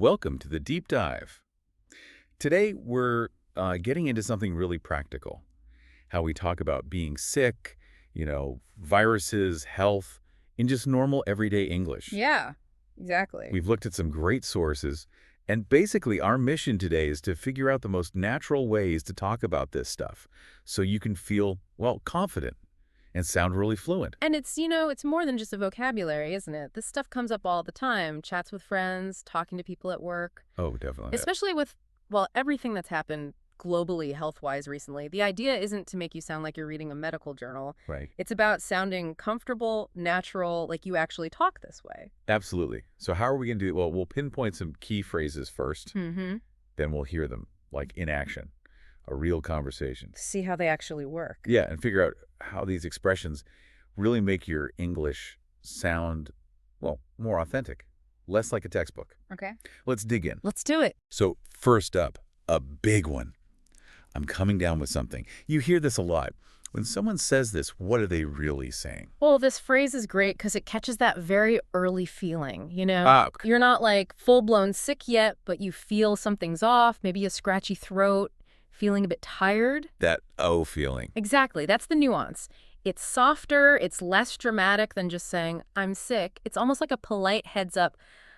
Welcome to the deep dive. Today, we're getting into something really practical. How we talk about being sick, viruses, health, in just normal everyday English. Yeah, exactly. We've looked at some great sources, and basically our mission today is to figure out the most natural ways to talk about this stuff so you can feel, well, confident and sound really fluent. And it's more than just a vocabulary, isn't it? This stuff comes up all the time. Chats with friends, talking to people at work, Oh, definitely. especially with, well, everything that's happened globally health-wise recently. The idea isn't to make you sound like you're reading a medical journal. Right. It's about sounding comfortable, natural, like you actually talk this way. Absolutely. So how are we going to do it? Well, we'll pinpoint some key phrases first. Mm-hmm. Then we'll hear them, like in action, a real conversation. See how they actually work. Yeah, and figure out how these expressions really make your English sound, well, more authentic, less like a textbook. Okay. Let's dig in. Let's do it. So first up, a big one. I'm coming down with something. You hear this a lot. When someone says this, what are they really saying? Well, this phrase is great because it catches that very early feeling, Ah, You're not like full-blown sick yet, but you feel something's off, maybe a scratchy throat, feeling a bit tired. that oh feeling. Exactly, that's the nuance. It's softer, it's less dramatic than just saying, I'm sick. It's almost like a polite heads up,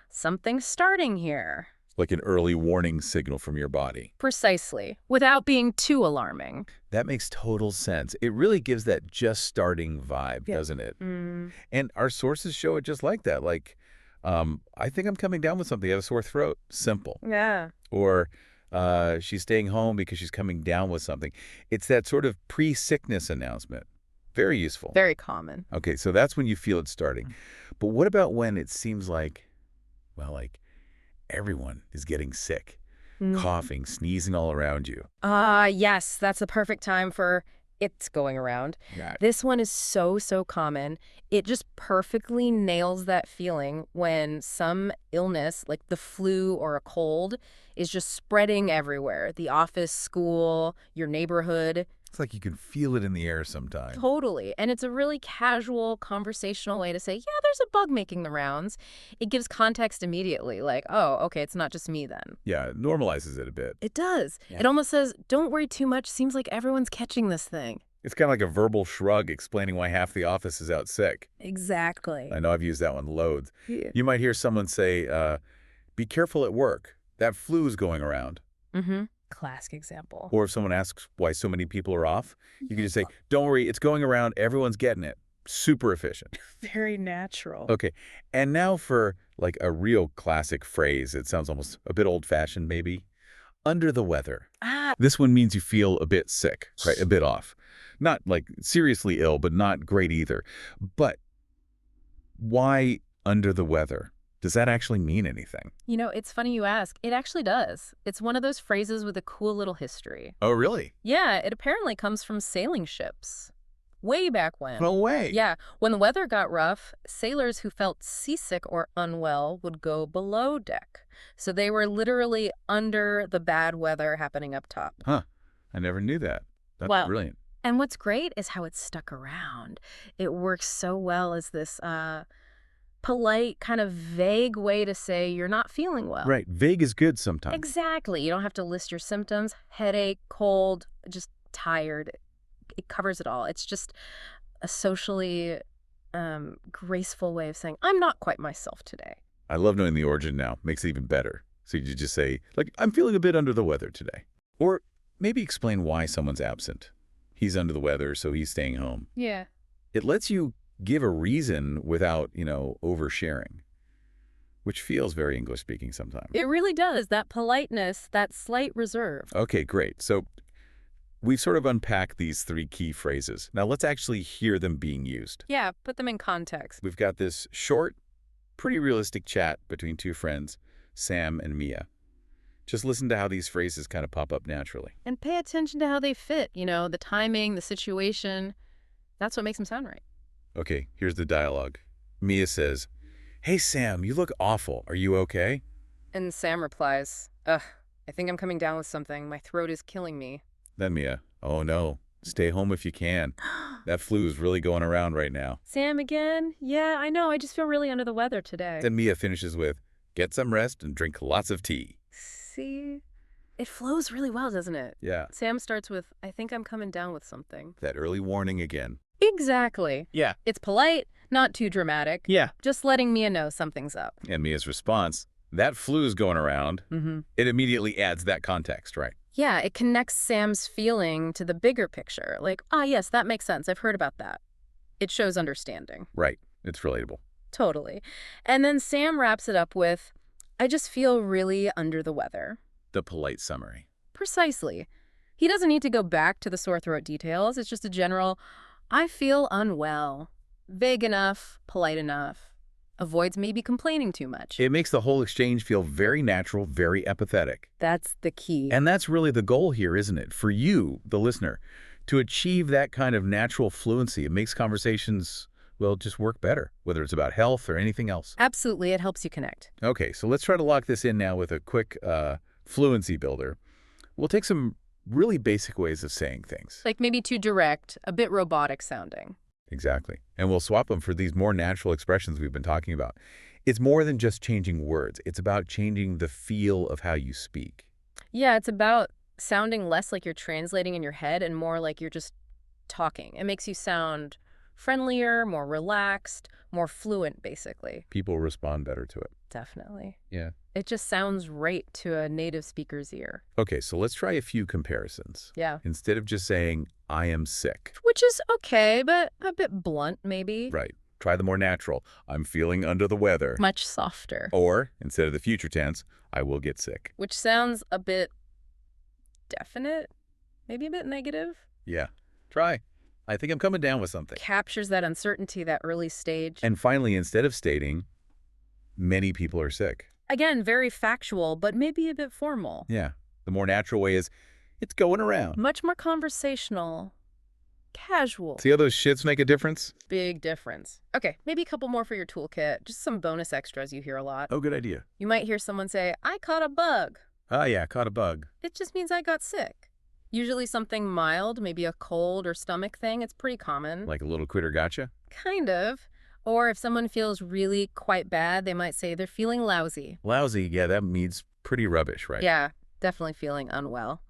something's starting here. Like an early warning signal from your body. Precisely, without being too alarming. That makes total sense. It really gives that just starting vibe, Yeah. doesn't it? Mm. And our sources show it just like that. Like, I think I'm coming down with something. I have a sore throat. Simple. Yeah. Or she's staying home because she's coming down with something. It's that sort of pre-sickness announcement. Very useful. Very common. Okay, so that's when you feel it starting. But what about when it seems like, well, like everyone is getting sick, coughing, sneezing all around you? Yes, that's the perfect time for it's going around. Yeah. This one is so common. It just perfectly nails that feeling when some illness, like the flu or a cold, is just spreading everywhere. The office, school, your neighborhood. It's like you can feel it in the air sometimes. Totally. And it's a really casual, conversational way to say, yeah, there's a bug making the rounds. It gives context immediately, like, oh, okay, it's not just me then. Yeah, it normalizes it a bit. It does. Yeah. It almost says, don't worry too much. Seems like everyone's catching this thing. It's kind of like a verbal shrug explaining why half the office is out sick. Exactly. I know I've used that one loads. Yeah. You might hear someone say, be careful at work. That flu's going around. Mm-hmm. Classic example. Or if someone asks why so many people are off, you can just say, don't worry, it's going around. Everyone's getting it. Super efficient. Very natural. Okay. And now for like a real classic phrase. It sounds almost a bit old-fashioned maybe. Under the weather. Ah, This one means you feel a bit sick, right? A bit off. Not like seriously ill, but not great either. But why under the weather? Does that actually mean anything? it's funny you ask. It actually does. It's one of those phrases with a cool little history. Oh, really? Yeah, it apparently comes from sailing ships. Way back when. No way. Yeah, when the weather got rough, sailors who felt seasick or unwell would go below deck. So they were literally under the bad weather happening up top. Huh. I never knew that. That's Well, brilliant. And what's great is how it's stuck around. It works so well as this polite, kind of vague way to say you're not feeling well. Right. Vague is good sometimes. Exactly. You don't have to list your symptoms. Headache, cold, just tired. It covers it all. It's just a socially graceful way of saying, I'm not quite myself today. I love knowing the origin now. Makes it even better. So you just say, like, I'm feeling a bit under the weather today. Or maybe explain why someone's absent. He's under the weather, so he's staying home. Yeah. It lets you give a reason without, oversharing, which feels very English-speaking sometimes. It really does. That politeness, that slight reserve. Okay, great. So we've sort of unpacked these three key phrases. Now let's actually hear them being used. Yeah, put them in context. We've got this short, pretty realistic chat between two friends, Sam and Mia. Just listen to how these phrases kind of pop up naturally. And pay attention to how they fit, the timing, the situation. That's what makes them sound right. Okay, here's the dialogue. Mia says, "Hey, Sam, you look awful. Are you okay?" And Sam replies, ugh, I think I'm coming down with something. My throat is killing me. Then Mia, "Oh, no. Stay home if you can. That flu is really going around right now." Sam again? Yeah, I know. I just feel really under the weather today. Then Mia finishes with, Get some rest and drink lots of tea. See? It flows really well, doesn't it? Yeah, Sam starts with, I think I'm coming down with something. that early warning again. Exactly. Yeah. It's polite, not too dramatic. Yeah. Just letting Mia know something's up. And Mia's response, that flu's going around. Mm-hmm. It immediately adds that context, right? Yeah, it connects Sam's feeling to the bigger picture. Like, yes, that makes sense. I've heard about that. It shows understanding. Right. It's relatable. Totally. And then Sam wraps it up with, I just feel really under the weather. The polite summary. Precisely. He doesn't need to go back to the sore throat details. It's just a general, I feel unwell. Vague enough, polite enough. Avoids maybe complaining too much. It makes the whole exchange feel very natural, very empathetic. That's the key. And that's really the goal here, isn't it? For you, the listener, to achieve that kind of natural fluency. It makes conversations, well, just work better, whether it's about health or anything else. Absolutely, it helps you connect. Okay, so let's try to lock this in now with a quick fluency builder. We'll take some really basic ways of saying things. Like maybe too direct, a bit robotic sounding. Exactly. And we'll swap them for these more natural expressions we've been talking about. It's more than just changing words. It's about changing the feel of how you speak. Yeah, it's about sounding less like you're translating in your head and more like you're just talking. It makes you sound friendlier, more relaxed, more fluent, basically. People respond better to it. Definitely. Yeah. It just sounds right to a native speaker's ear. Okay, so let's try a few comparisons. Yeah. Instead of just saying, I am sick. Which is okay, but a bit blunt, maybe. Right. Try the more natural, I'm feeling under the weather. Much softer. Or, instead of the future tense, I will get sick. Which sounds a bit definite, maybe a bit negative. Yeah. Try. I think I'm coming down with something. Captures that uncertainty, that early stage. And finally, instead of stating, many people are sick. Again, very factual, but maybe a bit formal. Yeah. The more natural way is, it's going around. Much more conversational. Casual. See how those shits make a difference? Big difference. Okay, maybe a couple more for your toolkit. Just some bonus extras you hear a lot. Oh, good idea. You might hear someone say, I caught a bug. Ah, yeah, caught a bug. It just means I got sick. Usually something mild, maybe a cold or stomach thing. It's pretty common. Like a little quitter gotcha? Kind of. Or if someone feels really quite bad, they might say they're feeling lousy. Lousy, yeah, that means pretty rubbish, right? Yeah, definitely feeling unwell.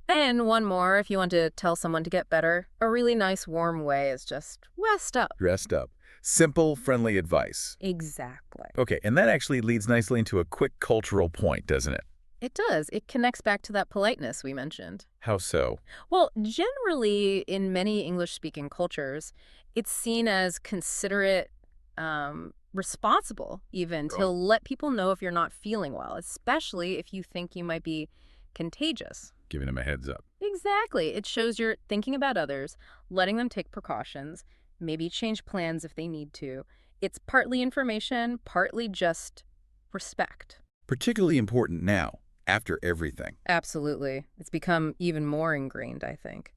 And one more, if you want to tell someone to get better, a really nice warm way is just rest up. Dressed up. Simple, friendly advice. Exactly. Okay, and that actually leads nicely into a quick cultural point, doesn't it? It does. It connects back to that politeness we mentioned. How so? Well, generally, in many English-speaking cultures, it's seen as considerate, responsible, even, to let people know if you're not feeling well, especially if you think you might be contagious. Giving them a heads up. Exactly. It shows you're thinking about others, letting them take precautions, maybe change plans if they need to. It's partly information, partly just respect. Particularly important now, after everything. Absolutely. It's become even more ingrained, I think.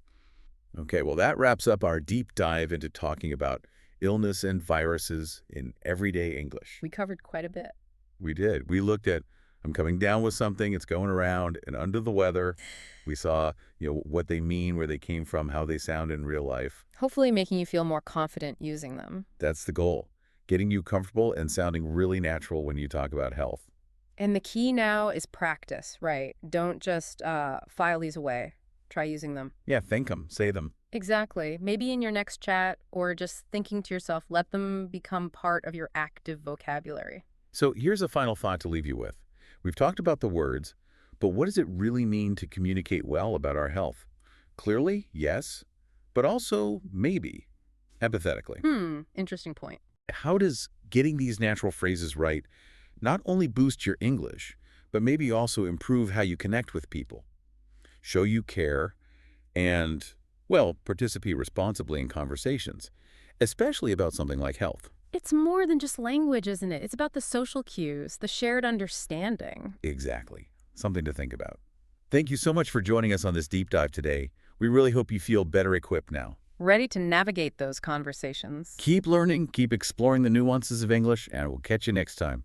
Okay, well, that wraps up our deep dive into talking about illness and viruses in everyday English. We covered quite a bit. We did. We looked at, I'm coming down with something, it's going around, and under the weather. We saw, what they mean, where they came from, how they sound in real life. Hopefully making you feel more confident using them. That's the goal. Getting you comfortable and sounding really natural when you talk about health. And the key now is practice, right? Don't just file these away. Try using them. Yeah, think them, say them. Exactly. Maybe in your next chat or just thinking to yourself, let them become part of your active vocabulary. So here's a final thought to leave you with. We've talked about the words, but what does it really mean to communicate well about our health? Clearly, yes, but also maybe, empathetically. Interesting point. How does getting these natural phrases right not only boost your English, but maybe also improve how you connect with people, show you care, and, well, participate responsibly in conversations, especially about something like health? It's more than just language, isn't it? It's about the social cues, the shared understanding. Exactly. Something to think about. Thank you so much for joining us on this deep dive today. We really hope you feel better equipped now. Ready to navigate those conversations. Keep learning, keep exploring the nuances of English, and we'll catch you next time.